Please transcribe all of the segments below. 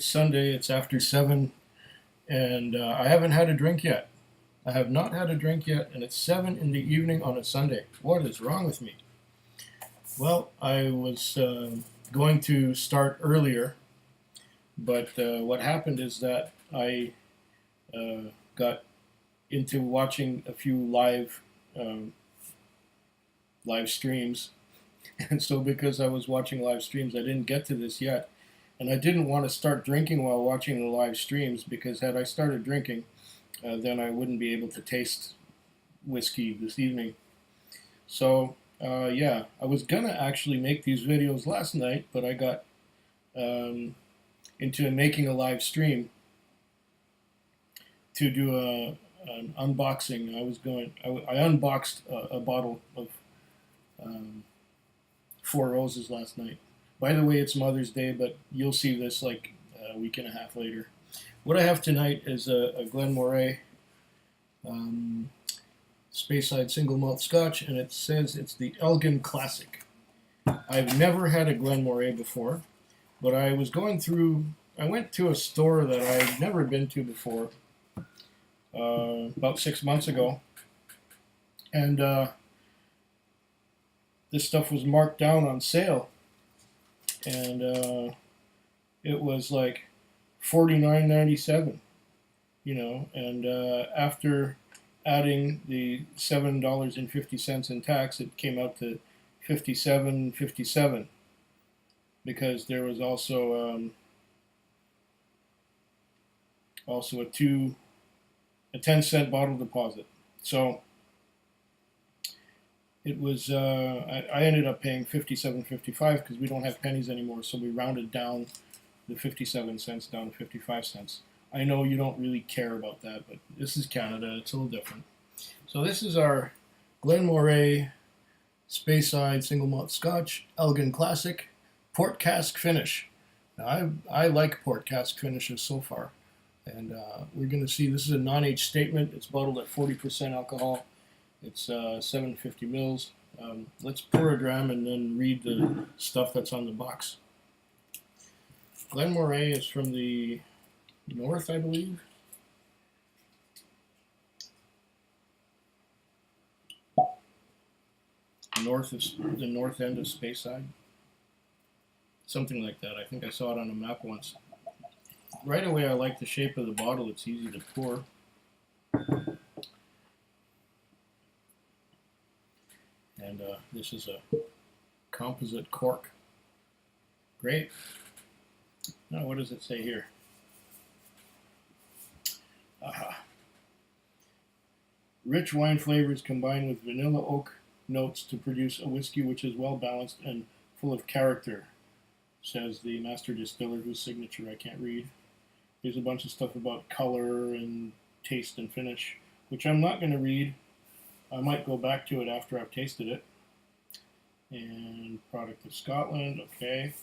It's Sunday, it's after 7, and I haven't had a drink yet. I have not had a drink yet, and it's 7 in the evening on a Sunday. What is wrong with me? Well, I was going to start earlier, but what happened is that I got into watching a few live streams, and so because I was watching live streams, I didn't get to this yet. And I didn't want to start drinking while watching the live streams because had I started drinking, then I wouldn't be able to taste whiskey this evening. So, yeah, I was going to actually make these videos last night, but I got into making a live stream to do an unboxing. I unboxed a bottle of Four Roses last night. By the way, it's Mother's Day, but you'll see this like a week and a half later. What I have tonight is a Glen Moray Speyside single malt Scotch, and it says it's the Elgin Classic. I've never had a Glen Moray before, but I went to a store that I'd never been to before about 6 months ago, and this stuff was marked down on sale, and it was like $49.97, and after adding the $7.50 in tax, it came out to $57.57 because there was also a 10-cent bottle deposit. So it was I ended up paying $57.55 because we don't have pennies anymore, so we rounded down the 57 cents down to 55 cents. I know you don't really care about that, but this is Canada. It's a little different. So this is our Glen Moray Speyside Single Malt Scotch Elgin Classic Port Cask Finish. Now, I like port cask finishes so far, and we're going to see. This is a non-age statement. It's bottled at 40% alcohol. It's 750 mils. Let's pour a dram and then read the stuff that's on the box. Glen Moray is from the north, I believe. The north end of Speyside. Something like that. I think I saw it on a map once. Right away, I like the shape of the bottle. It's easy to pour. And this is a composite cork. Great. Now, what does it say here? Aha. Rich wine flavors combined with vanilla oak notes to produce a whiskey which is well balanced and full of character, says the master distiller, whose signature I can't read. There's a bunch of stuff about color and taste and finish, which I'm not going to read. I might go back to it after I've tasted it. And product of Scotland, okay.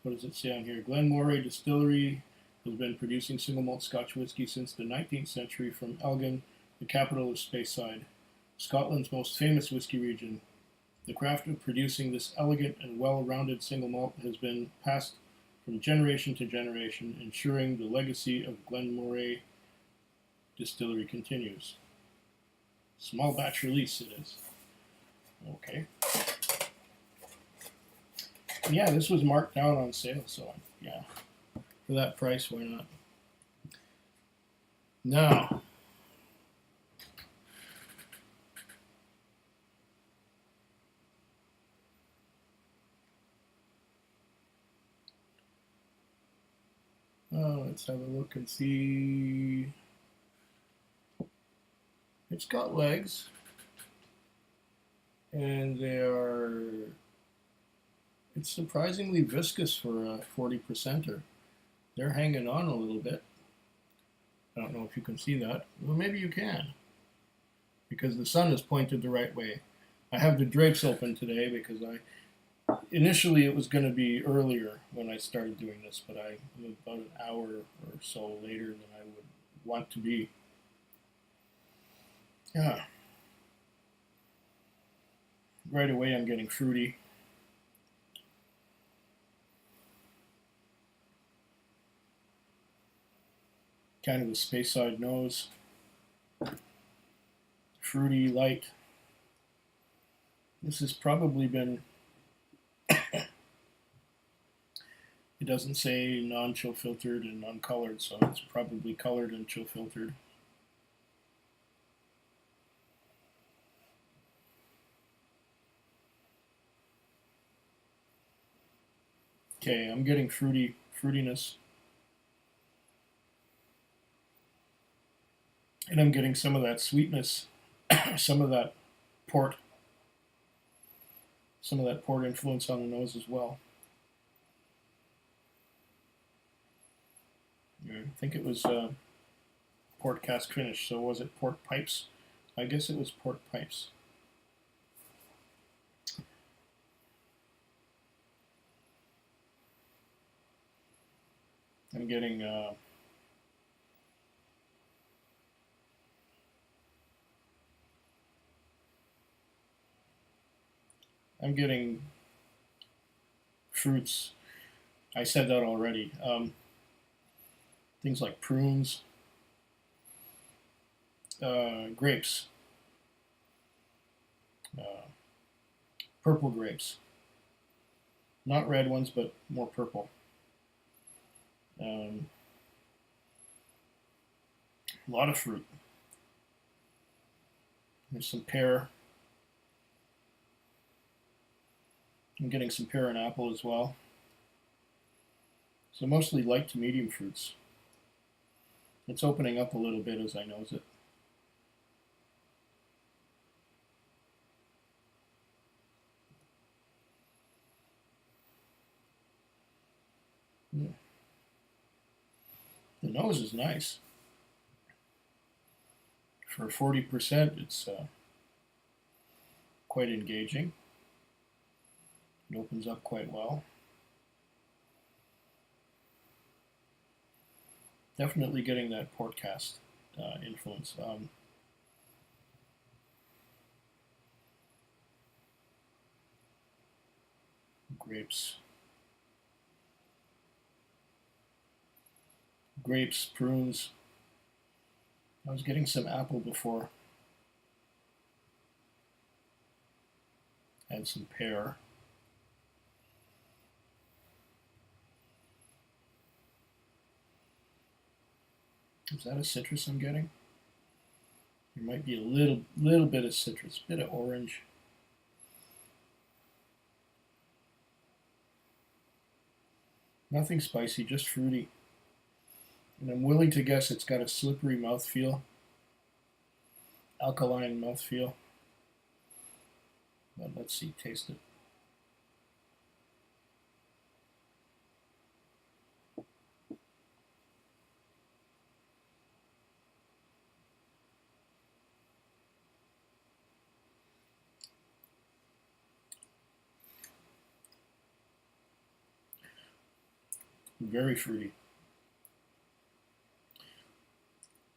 What does it say on here? Glen Moray Distillery has been producing single malt Scotch whisky since the 19th century from Elgin, the capital of Speyside, Scotland's most famous whisky region. The craft of producing this elegant and well-rounded single malt has been passed from generation to generation, ensuring the legacy of Glen Moray Distillery continues. Small batch release it is. Okay. Yeah, this was marked down on sale, so yeah, for that price, why not? Now, let's have a look and see. It's got legs, and it's surprisingly viscous for a 40%er. They're hanging on a little bit. I don't know if you can see that. Well, maybe you can, because the sun is pointed the right way. I have the drapes open today because initially it was going to be earlier when I started doing this, but I'm about an hour or so later than I would want to be. Yeah. Right away I'm getting fruity. Kind of a Speyside nose. Fruity, light. This has probably been, it doesn't say non-chill filtered and uncolored, so it's probably colored and chill filtered. Okay, I'm getting fruitiness. And I'm getting some of that sweetness, some of that port influence on the nose as well. I think it was port cask finish, so was it port pipes? I guess it was port pipes. I'm getting fruits. I said that already. Things like prunes, grapes, purple grapes. Not red ones, but more purple. A lot of fruit. There's some pear. I'm getting some pear and apple as well. So mostly light to medium fruits. It's opening up a little bit as I nose it. The nose is nice. For 40%, it's quite engaging. It opens up quite well. Definitely getting that port cask influence. Grapes, prunes. I was getting some apple before. And some pear. Is that a citrus I'm getting? There might be a little bit of citrus, bit of orange. Nothing spicy, just fruity. And I'm willing to guess it's got a slippery mouthfeel, alkaline mouthfeel. But let's see, taste it. Very fruity.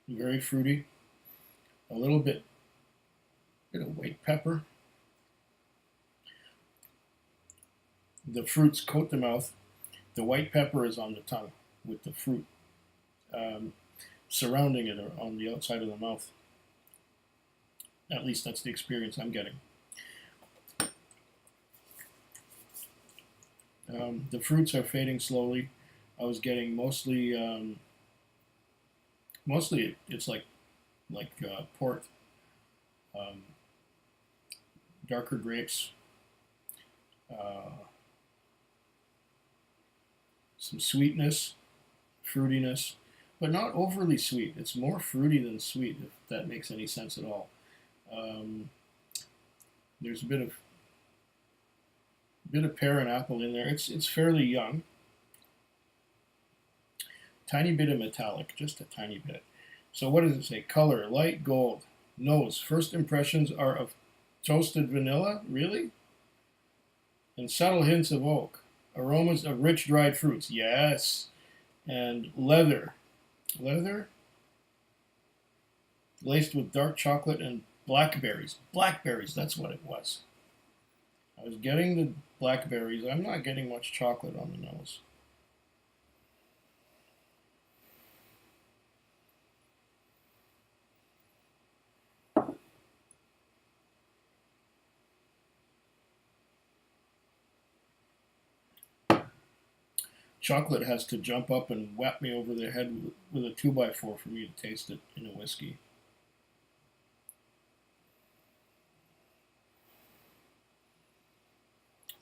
Very fruity. A little bit of white pepper. The fruits coat the mouth. The white pepper is on the tongue with the fruit surrounding it on the outside of the mouth. At least that's the experience I'm getting. The fruits are fading slowly. I was getting mostly it's like port, darker grapes, some sweetness, fruitiness, but not overly sweet. It's more fruity than sweet, if that makes any sense at all. There's a bit of pear and apple in there. It's fairly young. Tiny bit of metallic, just a tiny bit. So what does it say? Color, light gold. Nose, first impressions are of toasted vanilla, really? And subtle hints of oak. Aromas of rich dried fruits, yes. And leather. Leather? Laced with dark chocolate and blackberries. Blackberries, that's what it was. I was getting the blackberries. I'm not getting much chocolate on the nose. chocolate has to jump up and whap me over the head with a 2x4 for me to taste it in a whiskey.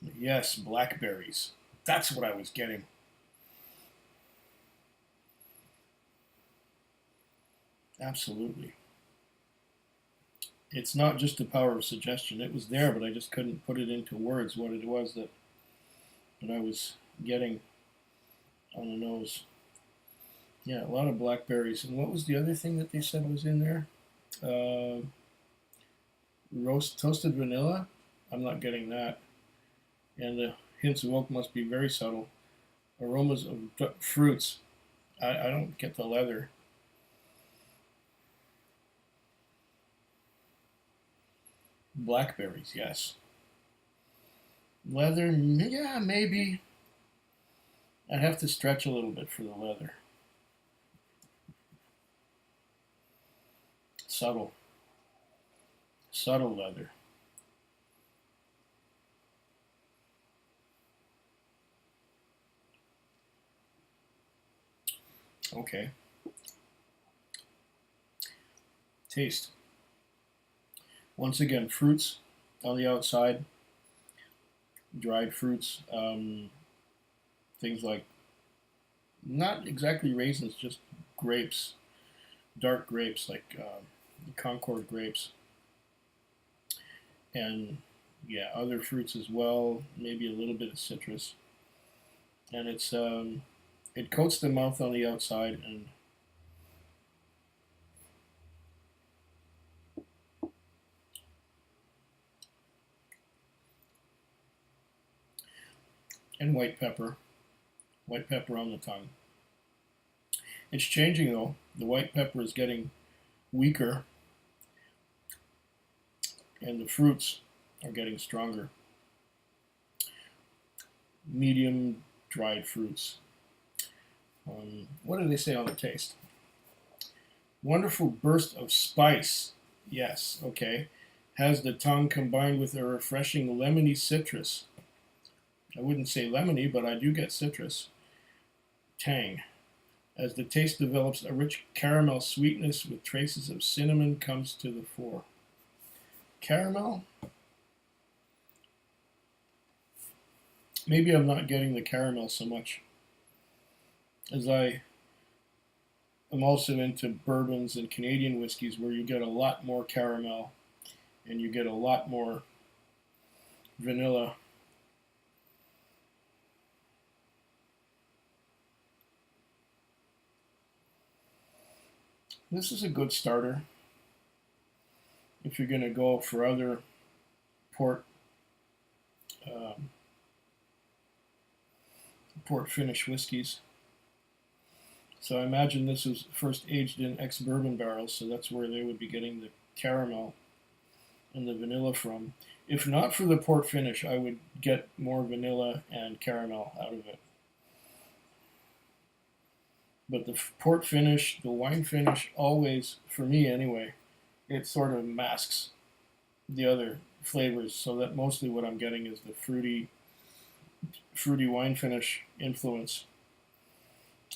Yes, blackberries. That's what I was getting. Absolutely. It's not just the power of suggestion. It was there, but I just couldn't put it into words what it was that I was getting on the nose. Yeah, a lot of blackberries. And what was the other thing that they said was in there? Toasted vanilla. I'm not getting that. And the hints of oak must be very subtle. Aromas of fruits. I don't get the leather. Blackberries, yes. Leather, yeah, maybe. I'd have to stretch a little bit for the leather. Subtle. Subtle leather. Okay. Taste. Once again, fruits on the outside, dried fruits, things like not exactly raisins, just grapes, dark grapes like Concord grapes, and yeah, other fruits as well, maybe a little bit of citrus, and it coats the mouth on the outside and white pepper on the tongue. It's changing though. The white pepper is getting weaker and the fruits are getting stronger. Medium dried fruits. What do they say on the taste? Wonderful burst of spice. Yes, okay. Has the tongue combined with a refreshing lemony citrus. I wouldn't say lemony, but I do get citrus. Tang. As the taste develops, a rich caramel sweetness with traces of cinnamon comes to the fore. Caramel? Maybe I'm not getting the caramel so much, as I am also into bourbons and Canadian whiskeys where you get a lot more caramel and you get a lot more vanilla. This is a good starter if you're going to go for other port finish whiskeys. So I imagine this was first aged in ex-bourbon barrels, so that's where they would be getting the caramel and the vanilla from. If not for the port finish, I would get more vanilla and caramel out of it. But the port finish, the wine finish, always, for me anyway, it sort of masks the other flavors, so that mostly what I'm getting is the fruity wine finish influence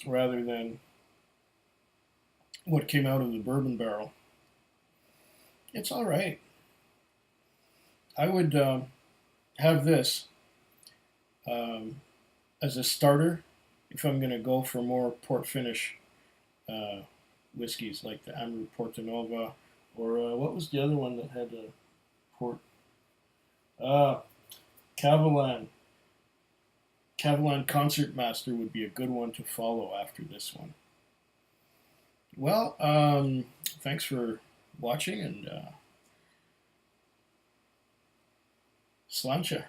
rather than what came out of the bourbon barrel. It's all right. I would have this as a starter if I'm going to go for more port finish whiskeys like the Amrou Porto Nova, or what was the other one that had a port? Cavalan Concertmaster would be a good one to follow after this one. Well, thanks for watching, and sláinte.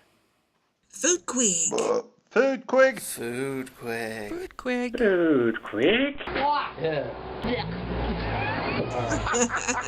Food Quig. Food quick. Food quick. Food Quig. Food quick. Yeah.